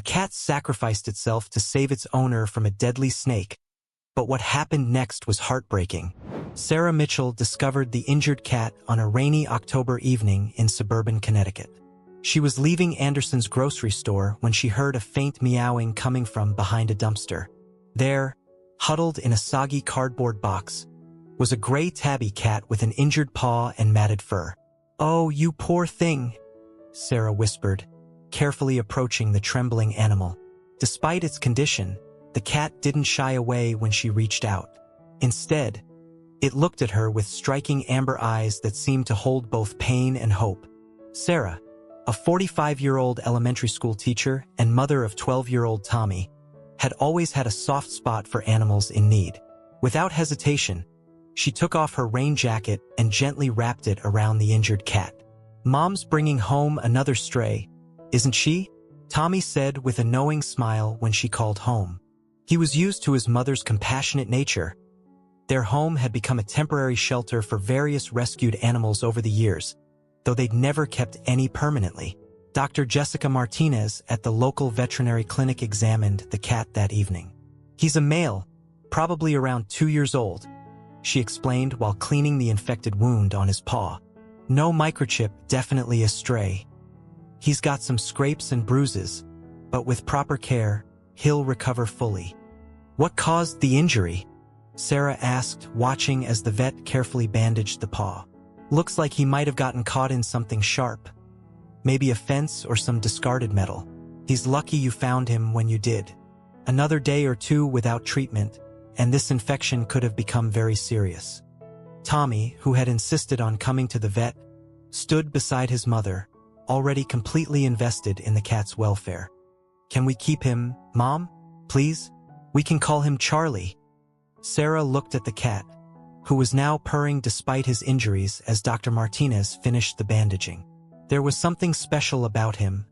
cat sacrificed itself to save its owner from a deadly snake. But what happened next was heartbreaking. Sarah Mitchell discovered the injured cat on a rainy October evening in suburban Connecticut. She was leaving Anderson's grocery store when she heard a faint meowing coming from behind a dumpster. There, huddled in a soggy cardboard box, was a gray tabby cat with an injured paw and matted fur. "Oh, you poor thing," Sarah whispered, carefully approaching the trembling animal. Despite its condition, the cat didn't shy away when she reached out. Instead, it looked at her with striking amber eyes that seemed to hold both pain and hope. Sarah, a 45-year-old elementary school teacher and mother of 12-year-old Tommy, had always had a soft spot for animals in need. Without hesitation, she took off her rain jacket and gently wrapped it around the injured cat. "Mom's bringing home another stray, isn't she?" Tommy said with a knowing smile when she called home. He was used to his mother's compassionate nature. Their home had become a temporary shelter for various rescued animals over the years, though they'd never kept any permanently. Dr. Jessica Martinez at the local veterinary clinic examined the cat that evening. "He's a male, probably around 2 years old," she explained while cleaning the infected wound on his paw. "No microchip, definitely a stray. He's got some scrapes and bruises, but with proper care, he'll recover fully." "What caused the injury?" Sarah asked, watching as the vet carefully bandaged the paw. "Looks like he might have gotten caught in something sharp. Maybe a fence or some discarded metal. He's lucky you found him when you did. Another day or two without treatment, and this infection could have become very serious." Tommy, who had insisted on coming to the vet, stood beside his mother, already completely invested in the cat's welfare. "Can we keep him, Mom? Please? We can call him Charlie." Sarah looked at the cat, who was now purring despite his injuries as Dr. Martinez finished the bandaging. There was something special about him,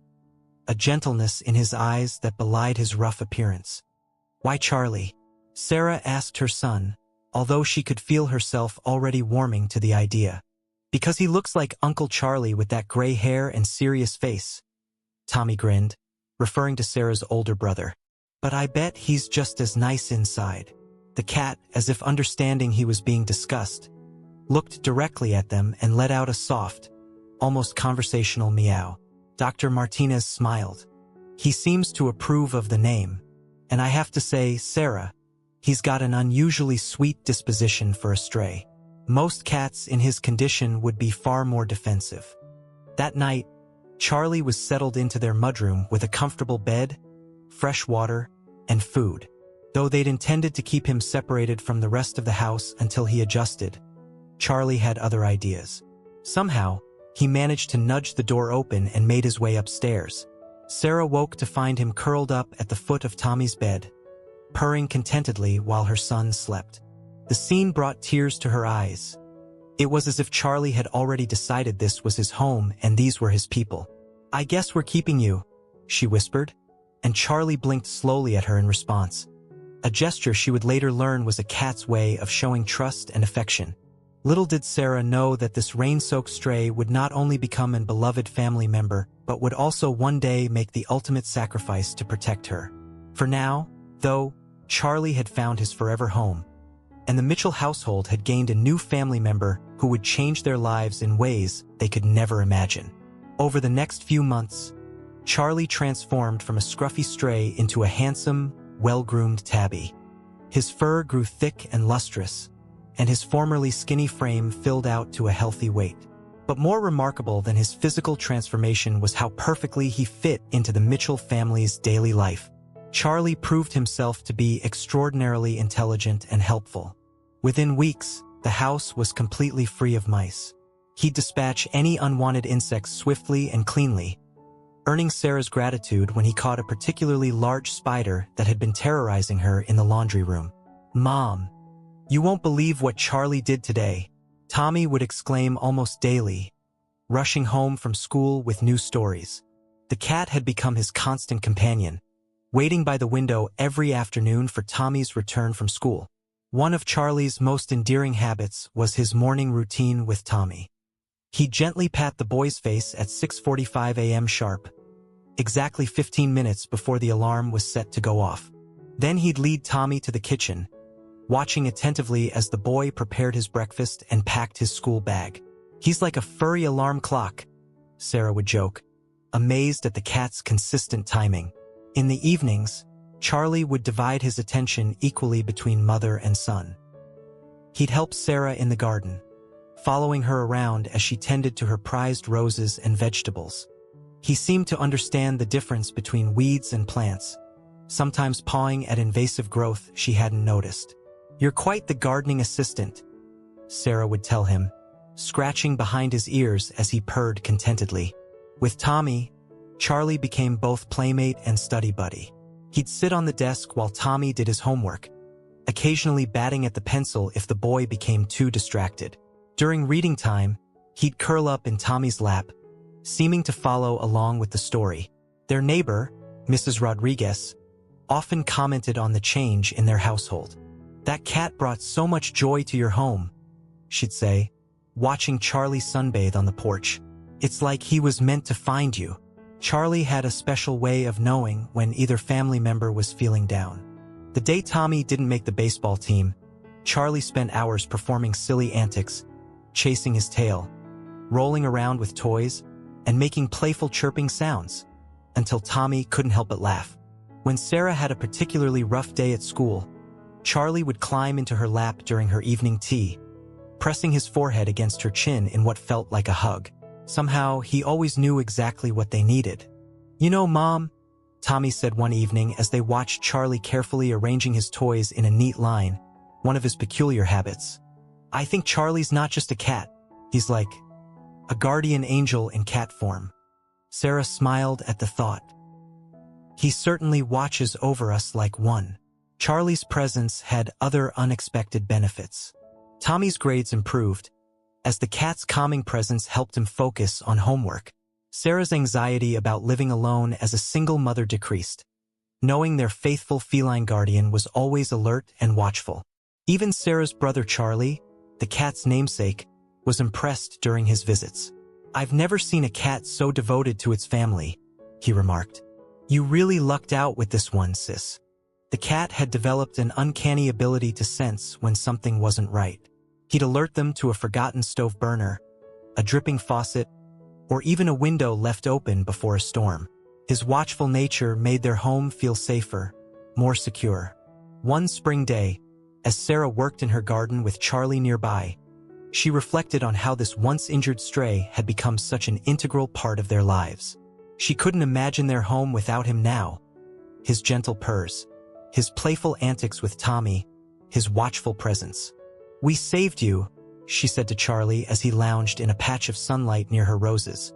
a gentleness in his eyes that belied his rough appearance. "Why Charlie?" Sarah asked her son, although she could feel herself already warming to the idea. "Because he looks like Uncle Charlie with that gray hair and serious face," Tommy grinned, referring to Sarah's older brother. "But I bet he's just as nice inside." The cat, as if understanding he was being discussed, looked directly at them and let out a soft, almost conversational meow. Dr. Martinez smiled. "He seems to approve of the name, and I have to say, Sarah, he's got an unusually sweet disposition for a stray. Most cats in his condition would be far more defensive." That night, Charlie was settled into their mudroom with a comfortable bed, fresh water, and food. Though they'd intended to keep him separated from the rest of the house until he adjusted, Charlie had other ideas. Somehow, he managed to nudge the door open and made his way upstairs. Sarah woke to find him curled up at the foot of Tommy's bed, purring contentedly while her son slept. The scene brought tears to her eyes. It was as if Charlie had already decided this was his home and these were his people. "I guess we're keeping you," she whispered, and Charlie blinked slowly at her in response. A gesture she would later learn was a cat's way of showing trust and affection. Little did Sarah know that this rain-soaked stray would not only become an beloved family member, but would also one day make the ultimate sacrifice to protect her. For now, though, Charlie had found his forever home, and the Mitchell household had gained a new family member who would change their lives in ways they could never imagine. Over the next few months, Charlie transformed from a scruffy stray into a handsome, well-groomed tabby. His fur grew thick and lustrous, and his formerly skinny frame filled out to a healthy weight. But more remarkable than his physical transformation was how perfectly he fit into the Mitchell family's daily life. Charlie proved himself to be extraordinarily intelligent and helpful. Within weeks, the house was completely free of mice. He'd dispatch any unwanted insects swiftly and cleanly, earning Sarah's gratitude when he caught a particularly large spider that had been terrorizing her in the laundry room. "Mom, you won't believe what Charlie did today," Tommy would exclaim almost daily, rushing home from school with new stories. The cat had become his constant companion, waiting by the window every afternoon for Tommy's return from school. One of Charlie's most endearing habits was his morning routine with Tommy. He'd gently pat the boy's face at 6:45 a.m. sharp, exactly 15 minutes before the alarm was set to go off. Then he'd lead Tommy to the kitchen, watching attentively as the boy prepared his breakfast and packed his school bag. "He's like a furry alarm clock," Sarah would joke, amazed at the cat's consistent timing. In the evenings, Charlie would divide his attention equally between mother and son. He'd help Sarah in the garden, following her around as she tended to her prized roses and vegetables. He seemed to understand the difference between weeds and plants, sometimes pawing at invasive growth she hadn't noticed. "You're quite the gardening assistant," Sarah would tell him, scratching behind his ears as he purred contentedly. With Tommy, Charlie became both playmate and study buddy. He'd sit on the desk while Tommy did his homework, occasionally batting at the pencil if the boy became too distracted. During reading time, he'd curl up in Tommy's lap, seeming to follow along with the story. Their neighbor, Mrs. Rodriguez, often commented on the change in their household. "That cat brought so much joy to your home," she'd say, watching Charlie sunbathe on the porch. "It's like he was meant to find you." Charlie had a special way of knowing when either family member was feeling down. The day Tommy didn't make the baseball team, Charlie spent hours performing silly antics, chasing his tail, rolling around with toys, and making playful chirping sounds, until Tommy couldn't help but laugh. When Sarah had a particularly rough day at school, Charlie would climb into her lap during her evening tea, pressing his forehead against her chin in what felt like a hug. Somehow, he always knew exactly what they needed. "You know, Mom," Tommy said one evening as they watched Charlie carefully arranging his toys in a neat line, one of his peculiar habits. "I think Charlie's not just a cat. He's like a guardian angel in cat form." Sarah smiled at the thought. "He certainly watches over us like one." Charlie's presence had other unexpected benefits. Tommy's grades improved, as the cat's calming presence helped him focus on homework. Sarah's anxiety about living alone as a single mother decreased, knowing their faithful feline guardian was always alert and watchful. Even Sarah's brother Charlie, the cat's namesake, was impressed during his visits. "I've never seen a cat so devoted to its family," he remarked. "You really lucked out with this one, sis." The cat had developed an uncanny ability to sense when something wasn't right. He'd alert them to a forgotten stove burner, a dripping faucet, or even a window left open before a storm. His watchful nature made their home feel safer, more secure. One spring day, as Sarah worked in her garden with Charlie nearby, she reflected on how this once-injured stray had become such an integral part of their lives. She couldn't imagine their home without him now. His gentle purrs, his playful antics with Tommy, his watchful presence. "We saved you," she said to Charlie as he lounged in a patch of sunlight near her roses.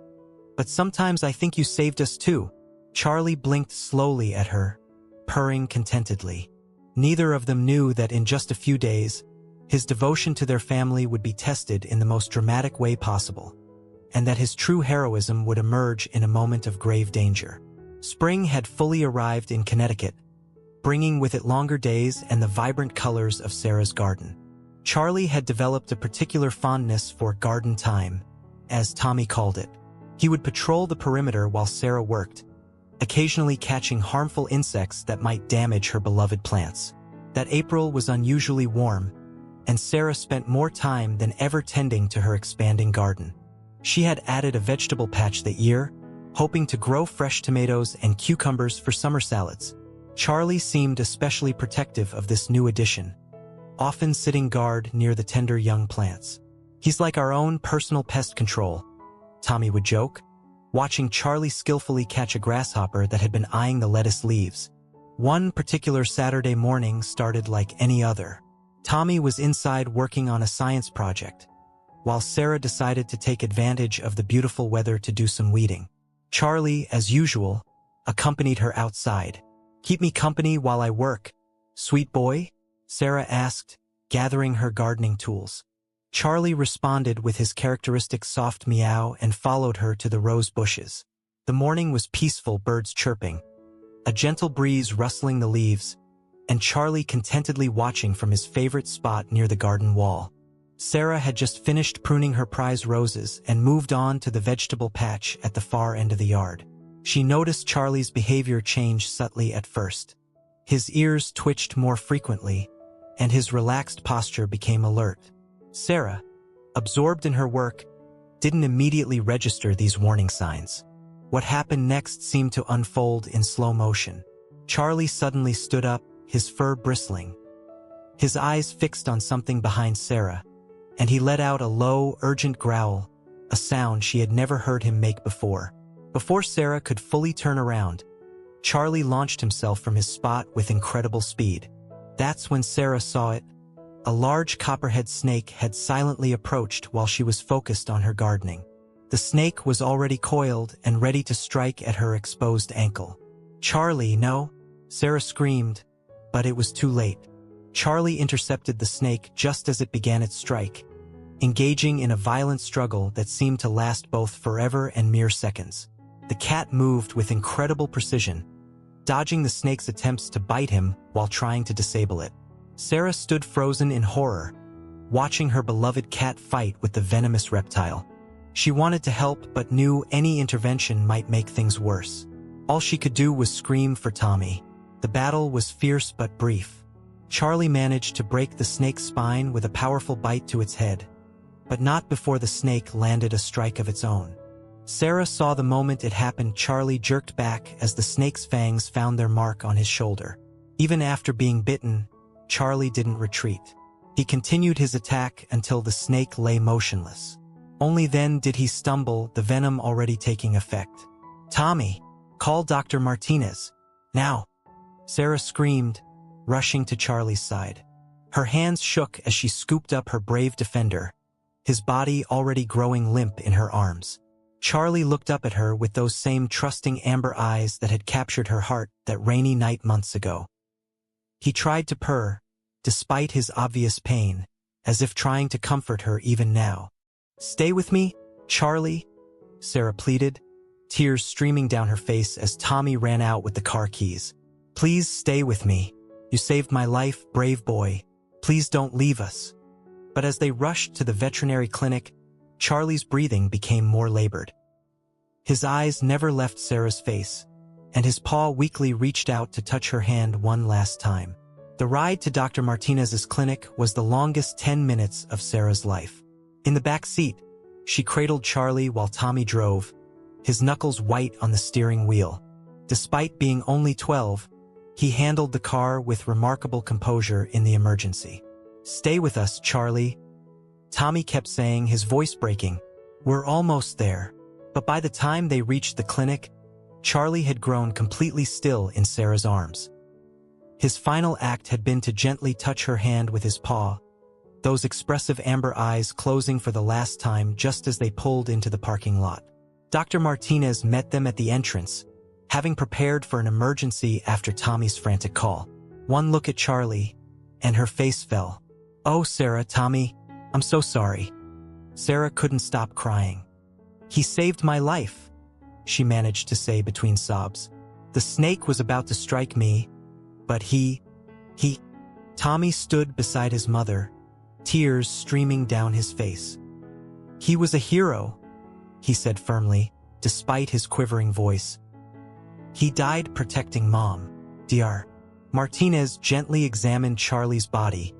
"But sometimes I think you saved us too." Charlie blinked slowly at her, purring contentedly. Neither of them knew that in just a few days, his devotion to their family would be tested in the most dramatic way possible, and that his true heroism would emerge in a moment of grave danger. Spring had fully arrived in Connecticut, bringing with it longer days and the vibrant colors of Sarah's garden. Charlie had developed a particular fondness for garden time, as Tommy called it. He would patrol the perimeter while Sarah worked, occasionally catching harmful insects that might damage her beloved plants. That April was unusually warm, and Sarah spent more time than ever tending to her expanding garden. She had added a vegetable patch that year, hoping to grow fresh tomatoes and cucumbers for summer salads. Charlie seemed especially protective of this new addition, often sitting guard near the tender young plants. "He's like our own personal pest control," Tommy would joke, watching Charlie skillfully catch a grasshopper that had been eyeing the lettuce leaves. One particular Saturday morning started like any other. Tommy was inside working on a science project, while Sarah decided to take advantage of the beautiful weather to do some weeding. Charlie, as usual, accompanied her outside. "Keep me company while I work, sweet boy?" Sarah asked, gathering her gardening tools. Charlie responded with his characteristic soft meow and followed her to the rose bushes. The morning was peaceful, birds chirping, a gentle breeze rustling the leaves, and Charlie contentedly watching from his favorite spot near the garden wall. Sarah had just finished pruning her prize roses and moved on to the vegetable patch at the far end of the yard. She noticed Charlie's behavior change subtly at first. His ears twitched more frequently, and his relaxed posture became alert. Sarah, absorbed in her work, didn't immediately register these warning signs. What happened next seemed to unfold in slow motion. Charlie suddenly stood up, his fur bristling. His eyes fixed on something behind Sarah, and he let out a low, urgent growl, a sound she had never heard him make before. Before Sarah could fully turn around, Charlie launched himself from his spot with incredible speed. That's when Sarah saw it. A large copperhead snake had silently approached while she was focused on her gardening. The snake was already coiled and ready to strike at her exposed ankle. "Charlie, no!" Sarah screamed, but it was too late. Charlie intercepted the snake just as it began its strike, engaging in a violent struggle that seemed to last both forever and mere seconds. The cat moved with incredible precision, dodging the snake's attempts to bite him while trying to disable it. Sarah stood frozen in horror, watching her beloved cat fight with the venomous reptile. She wanted to help but knew any intervention might make things worse. All she could do was scream for Tommy. The battle was fierce but brief. Charlie managed to break the snake's spine with a powerful bite to its head, but not before the snake landed a strike of its own. Sarah saw the moment it happened. Charlie jerked back as the snake's fangs found their mark on his shoulder. Even after being bitten, Charlie didn't retreat. He continued his attack until the snake lay motionless. Only then did he stumble, the venom already taking effect. "Tommy, call Dr. Martinez. Now!" Sarah screamed, rushing to Charlie's side. Her hands shook as she scooped up her brave defender, his body already growing limp in her arms. Charlie looked up at her with those same trusting amber eyes that had captured her heart that rainy night months ago. He tried to purr, despite his obvious pain, as if trying to comfort her even now. "Stay with me, Charlie," Sarah pleaded, tears streaming down her face as Tommy ran out with the car keys. "Please stay with me. You saved my life, brave boy. Please don't leave us." But as they rushed to the veterinary clinic, Charlie's breathing became more labored. His eyes never left Sarah's face, and his paw weakly reached out to touch her hand one last time. The ride to Dr. Martinez's clinic was the longest 10 minutes of Sarah's life. In the back seat, she cradled Charlie while Tommy drove, his knuckles white on the steering wheel. Despite being only 12, he handled the car with remarkable composure in the emergency. "Stay with us, Charlie," Tommy kept saying, his voice breaking. "We're almost there." But by the time they reached the clinic, Charlie had grown completely still in Sarah's arms. His final act had been to gently touch her hand with his paw, those expressive amber eyes closing for the last time just as they pulled into the parking lot. Dr. Martinez met them at the entrance, having prepared for an emergency after Tommy's frantic call. One look at Charlie, and her face fell. "Oh, Sarah, Tommy, I'm so sorry." Sarah couldn't stop crying. "He saved my life," she managed to say between sobs. "The snake was about to strike me, but he... Tommy stood beside his mother, tears streaming down his face. "He was a hero," he said firmly, despite his quivering voice. "He died protecting Mom." Dr. Martinez gently examined Charlie's body,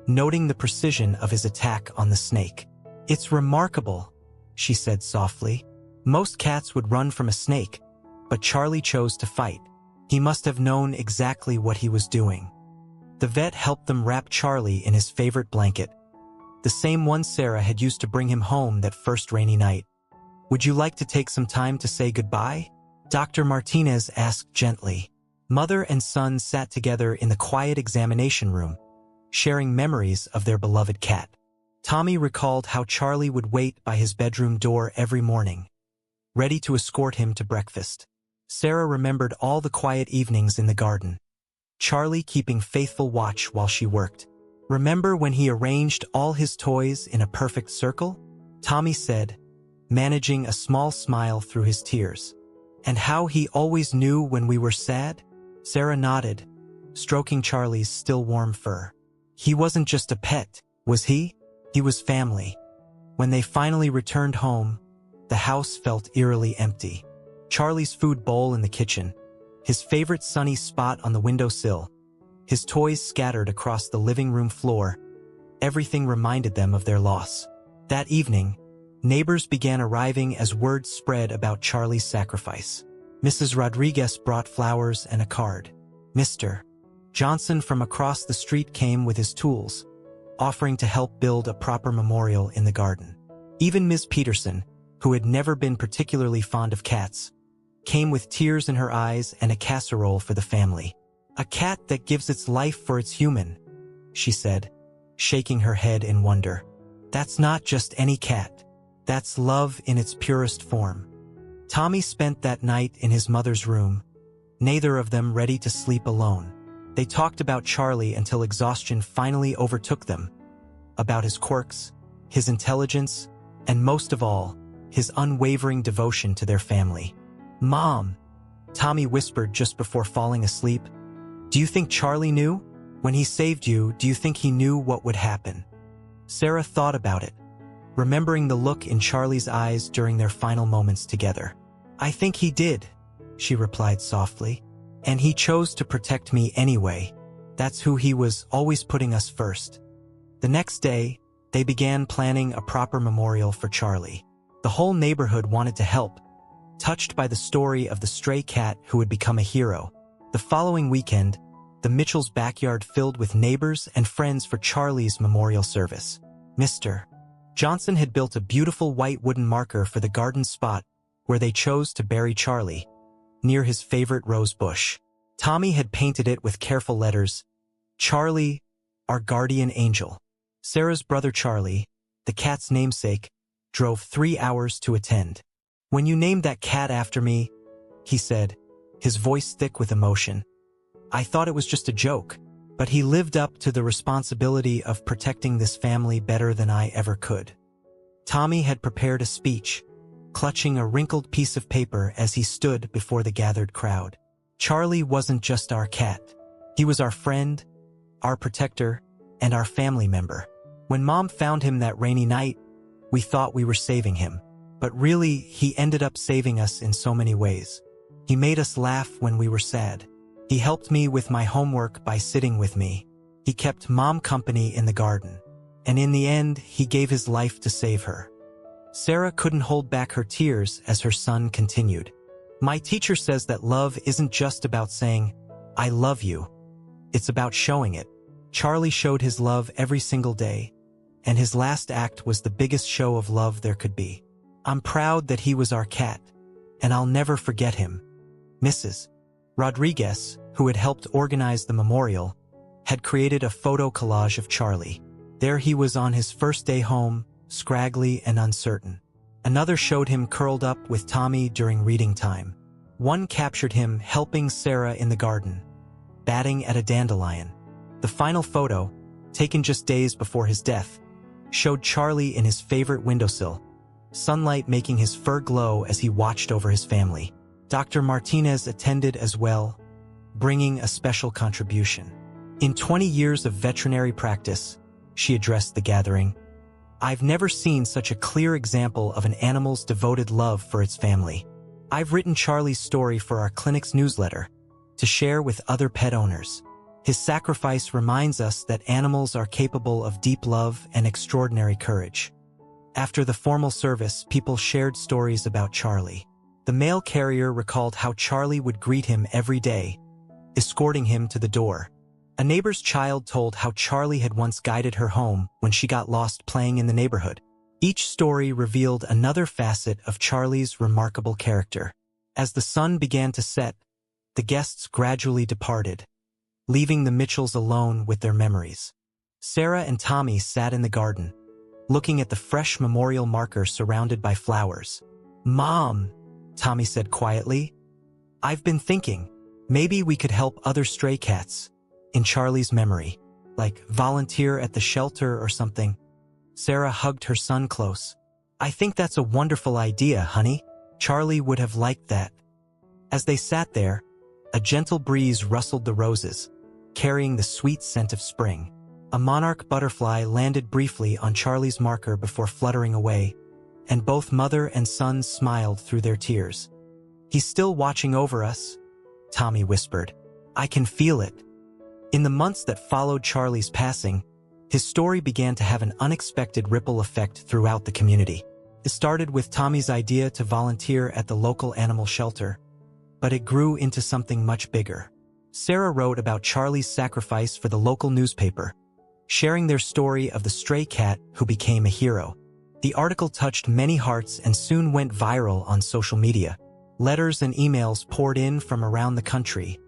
noting the precision of his attack on the snake. "It's remarkable," she said softly. "Most cats would run from a snake, but Charlie chose to fight. He must have known exactly what he was doing." The vet helped them wrap Charlie in his favorite blanket, the same one Sarah had used to bring him home that first rainy night. "Would you like to take some time to say goodbye?" Dr. Martinez asked gently. Mother and son sat together in the quiet examination room, sharing memories of their beloved cat. Tommy recalled how Charlie would wait by his bedroom door every morning, ready to escort him to breakfast. Sarah remembered all the quiet evenings in the garden, Charlie keeping faithful watch while she worked. "Remember when he arranged all his toys in a perfect circle?" Tommy said, managing a small smile through his tears. "And how he always knew when we were sad?" Sarah nodded, stroking Charlie's still warm fur. "He wasn't just a pet, was he? He was family." When they finally returned home, the house felt eerily empty. Charlie's food bowl in the kitchen, his favorite sunny spot on the windowsill, his toys scattered across the living room floor. Everything reminded them of their loss. That evening, neighbors began arriving as word spread about Charlie's sacrifice. Mrs. Rodriguez brought flowers and a card. Mr. Johnson from across the street came with his tools, offering to help build a proper memorial in the garden. Even Ms. Peterson, who had never been particularly fond of cats, came with tears in her eyes and a casserole for the family. "A cat that gives its life for its human," she said, shaking her head in wonder. "That's not just any cat. That's love in its purest form." Tommy spent that night in his mother's room, neither of them ready to sleep alone. They talked about Charlie until exhaustion finally overtook them, about his quirks, his intelligence, and most of all, his unwavering devotion to their family. "Mom," Tommy whispered just before falling asleep, "do you think Charlie knew? When he saved you, do you think he knew what would happen?" Sarah thought about it, remembering the look in Charlie's eyes during their final moments together. "I think he did," she replied softly. "And he chose to protect me anyway. That's who he was, always putting us first." The next day, they began planning a proper memorial for Charlie. The whole neighborhood wanted to help, touched by the story of the stray cat who had become a hero. The following weekend, the Mitchells' backyard filled with neighbors and friends for Charlie's memorial service. Mr. Johnson had built a beautiful white wooden marker for the garden spot where they chose to bury Charlie, near his favorite rose bush. Tommy had painted it with careful letters, "Charlie, our guardian angel." Sarah's brother Charlie, the cat's namesake, drove 3 hours to attend. "When you named that cat after me," he said, his voice thick with emotion, "I thought it was just a joke, but he lived up to the responsibility of protecting this family better than I ever could." Tommy had prepared a speech, clutching a wrinkled piece of paper as he stood before the gathered crowd. "Charlie wasn't just our cat. He was our friend, our protector, and our family member. When Mom found him that rainy night, we thought we were saving him. But really, he ended up saving us in so many ways. He made us laugh when we were sad. He helped me with my homework by sitting with me. He kept Mom company in the garden. And in the end, he gave his life to save her." Sarah couldn't hold back her tears as her son continued. "My teacher says that love isn't just about saying, 'I love you.' It's about showing it. Charlie showed his love every single day, and his last act was the biggest show of love there could be. I'm proud that he was our cat, and I'll never forget him." Mrs. Rodriguez, who had helped organize the memorial, had created a photo collage of Charlie. There he was on his first day home, scraggly and uncertain. Another showed him curled up with Tommy during reading time. One captured him helping Sarah in the garden, batting at a dandelion. The final photo, taken just days before his death, showed Charlie in his favorite windowsill, sunlight making his fur glow as he watched over his family. Dr. Martinez attended as well, bringing a special contribution. "In 20 years of veterinary practice," she addressed the gathering, "I've never seen such a clear example of an animal's devoted love for its family. I've written Charlie's story for our clinic's newsletter to share with other pet owners. His sacrifice reminds us that animals are capable of deep love and extraordinary courage." After the formal service, people shared stories about Charlie. The mail carrier recalled how Charlie would greet him every day, escorting him to the door. A neighbor's child told how Charlie had once guided her home when she got lost playing in the neighborhood. Each story revealed another facet of Charlie's remarkable character. As the sun began to set, the guests gradually departed, leaving the Mitchells alone with their memories. Sarah and Tommy sat in the garden, looking at the fresh memorial marker surrounded by flowers. "Mom," Tommy said quietly, "I've been thinking, maybe we could help other stray cats in Charlie's memory, like volunteer at the shelter or something." Sarah hugged her son close. "I think that's a wonderful idea, honey. Charlie would have liked that." As they sat there, a gentle breeze rustled the roses, carrying the sweet scent of spring. A monarch butterfly landed briefly on Charlie's marker before fluttering away, and both mother and son smiled through their tears. "He's still watching over us," Tommy whispered. "I can feel it." In the months that followed Charlie's passing, his story began to have an unexpected ripple effect throughout the community. It started with Tommy's idea to volunteer at the local animal shelter, but it grew into something much bigger. Sarah wrote about Charlie's sacrifice for the local newspaper, sharing their story of the stray cat who became a hero. The article touched many hearts and soon went viral on social media. Letters and emails poured in from around the country,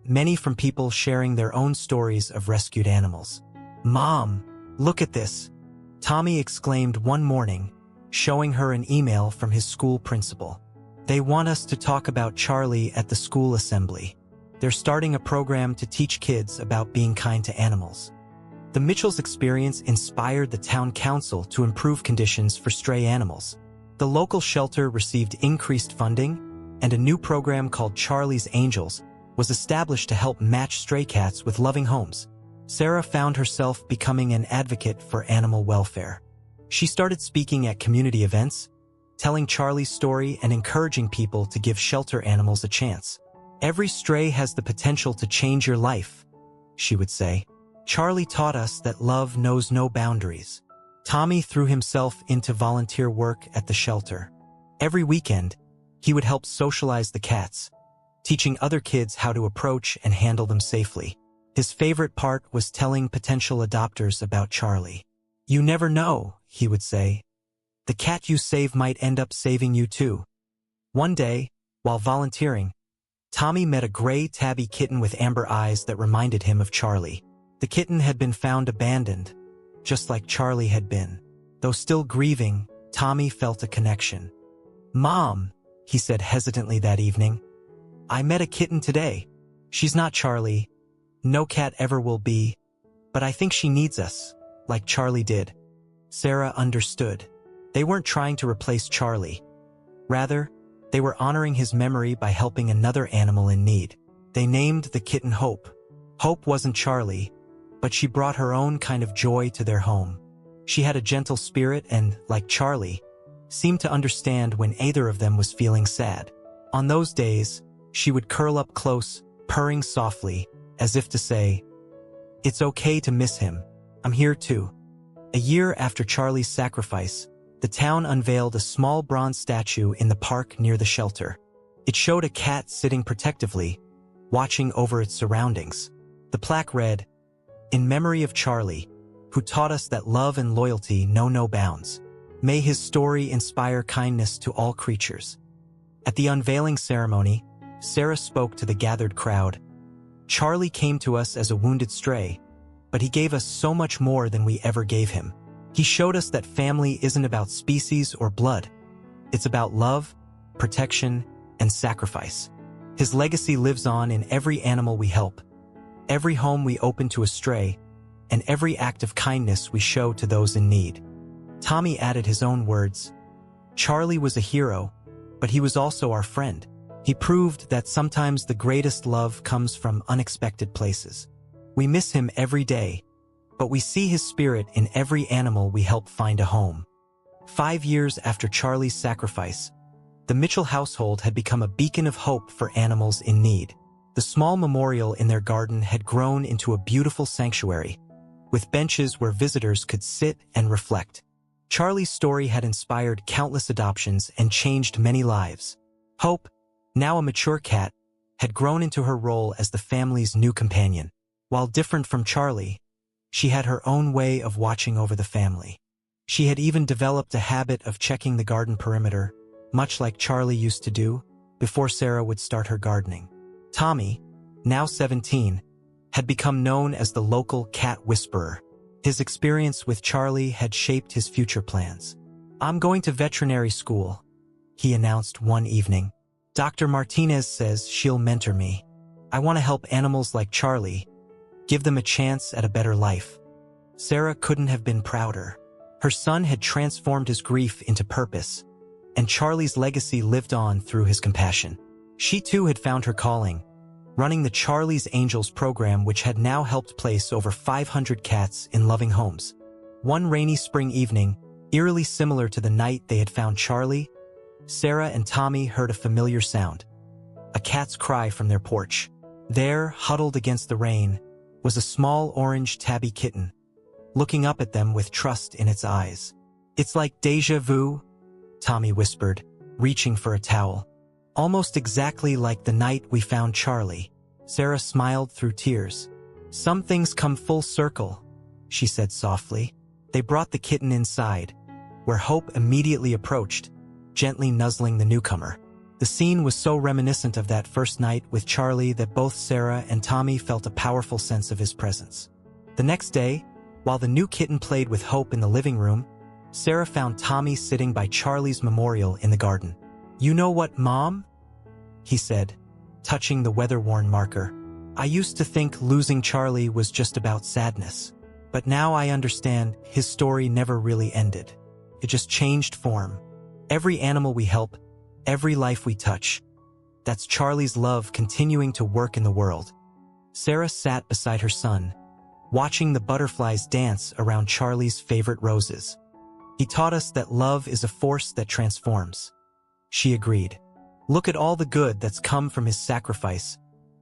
many from people sharing their own stories of rescued animals. "Mom, look at this," Tommy exclaimed one morning, showing her an email from his school principal. "They want us to talk about Charlie at the school assembly. They're starting a program to teach kids about being kind to animals." The Mitchells' experience inspired the town council to improve conditions for stray animals. The local shelter received increased funding, and a new program called Charlie's Angels was established to help match stray cats with loving homes. Sarah found herself becoming an advocate for animal welfare. She started speaking at community events, telling Charlie's story and encouraging people to give shelter animals a chance. "Every stray has the potential to change your life," she would say. "Charlie taught us that love knows no boundaries." Tommy threw himself into volunteer work at the shelter. Every weekend, he would help socialize the cats, teaching other kids how to approach and handle them safely. His favorite part was telling potential adopters about Charlie. "You never know," he would say. "The cat you save might end up saving you too." One day, while volunteering, Tommy met a gray tabby kitten with amber eyes that reminded him of Charlie. The kitten had been found abandoned, just like Charlie had been. Though still grieving, Tommy felt a connection. "Mom," he said hesitantly that evening, "I met a kitten today. She's not Charlie. No cat ever will be. But I think she needs us, like Charlie did." Sarah understood. They weren't trying to replace Charlie. Rather, they were honoring his memory by helping another animal in need. They named the kitten Hope. Hope wasn't Charlie, but she brought her own kind of joy to their home. She had a gentle spirit and, like Charlie, seemed to understand when either of them was feeling sad. On those days, she would curl up close, purring softly, as if to say, "It's okay to miss him. I'm here too." A year after Charlie's sacrifice, the town unveiled a small bronze statue in the park near the shelter. It showed a cat sitting protectively, watching over its surroundings. The plaque read, "In memory of Charlie, who taught us that love and loyalty know no bounds. May his story inspire kindness to all creatures." At the unveiling ceremony, Sarah spoke to the gathered crowd. "Charlie came to us as a wounded stray, but he gave us so much more than we ever gave him. He showed us that family isn't about species or blood. It's about love, protection, and sacrifice. His legacy lives on in every animal we help, every home we open to a stray, and every act of kindness we show to those in need." Tommy added his own words. "Charlie was a hero, but he was also our friend. He proved that sometimes the greatest love comes from unexpected places. We miss him every day, but we see his spirit in every animal we help find a home." 5 years after Charlie's sacrifice, the Mitchell household had become a beacon of hope for animals in need. The small memorial in their garden had grown into a beautiful sanctuary, with benches where visitors could sit and reflect. Charlie's story had inspired countless adoptions and changed many lives. Hope, now a mature cat, had grown into her role as the family's new companion. While different from Charlie, she had her own way of watching over the family. She had even developed a habit of checking the garden perimeter, much like Charlie used to do, before Sarah would start her gardening. Tommy, now 17, had become known as the local cat whisperer. His experience with Charlie had shaped his future plans. "I'm going to veterinary school," he announced one evening. "Dr. Martinez says she'll mentor me. I want to help animals like Charlie, give them a chance at a better life." Sarah couldn't have been prouder. Her son had transformed his grief into purpose, and Charlie's legacy lived on through his compassion. She too had found her calling, running the Charlie's Angels program, which had now helped place over 500 cats in loving homes. One rainy spring evening, eerily similar to the night they had found Charlie, Sarah and Tommy heard a familiar sound, a cat's cry from their porch. There, huddled against the rain, was a small orange tabby kitten, looking up at them with trust in its eyes. "It's like déjà vu," Tommy whispered, reaching for a towel. "Almost exactly like the night we found Charlie." Sarah smiled through tears. "Some things come full circle," she said softly. They brought the kitten inside, where Hope immediately approached, gently nuzzling the newcomer. The scene was so reminiscent of that first night with Charlie that both Sarah and Tommy felt a powerful sense of his presence. The next day, while the new kitten played with Hope in the living room, Sarah found Tommy sitting by Charlie's memorial in the garden. "You know what, Mom?" he said, touching the weather-worn marker. "I used to think losing Charlie was just about sadness. But now I understand his story never really ended. It just changed form. Every animal we help, every life we touch, that's Charlie's love continuing to work in the world." Sarah sat beside her son, watching the butterflies dance around Charlie's favorite roses. "He taught us that love is a force that transforms," she agreed. "Look at all the good that's come from his sacrifice.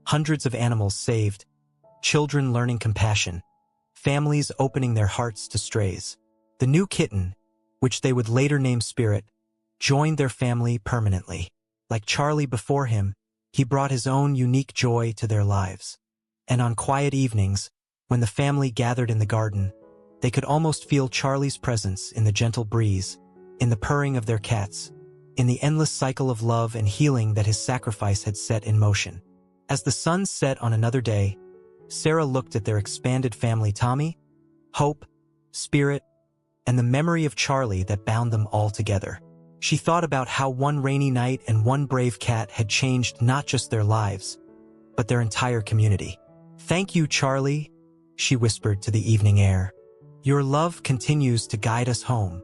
Hundreds of animals saved, children learning compassion, families opening their hearts to strays." The new kitten, which they would later name Spirit, joined their family permanently. Like Charlie before him, he brought his own unique joy to their lives. And on quiet evenings, when the family gathered in the garden, they could almost feel Charlie's presence in the gentle breeze, in the purring of their cats, in the endless cycle of love and healing that his sacrifice had set in motion. As the sun set on another day, Sarah looked at their expanded family: Tommy, Hope, Spirit, and the memory of Charlie that bound them all together. She thought about how one rainy night and one brave cat had changed not just their lives, but their entire community. "Thank you, Charlie," she whispered to the evening air. "Your love continues to guide us home."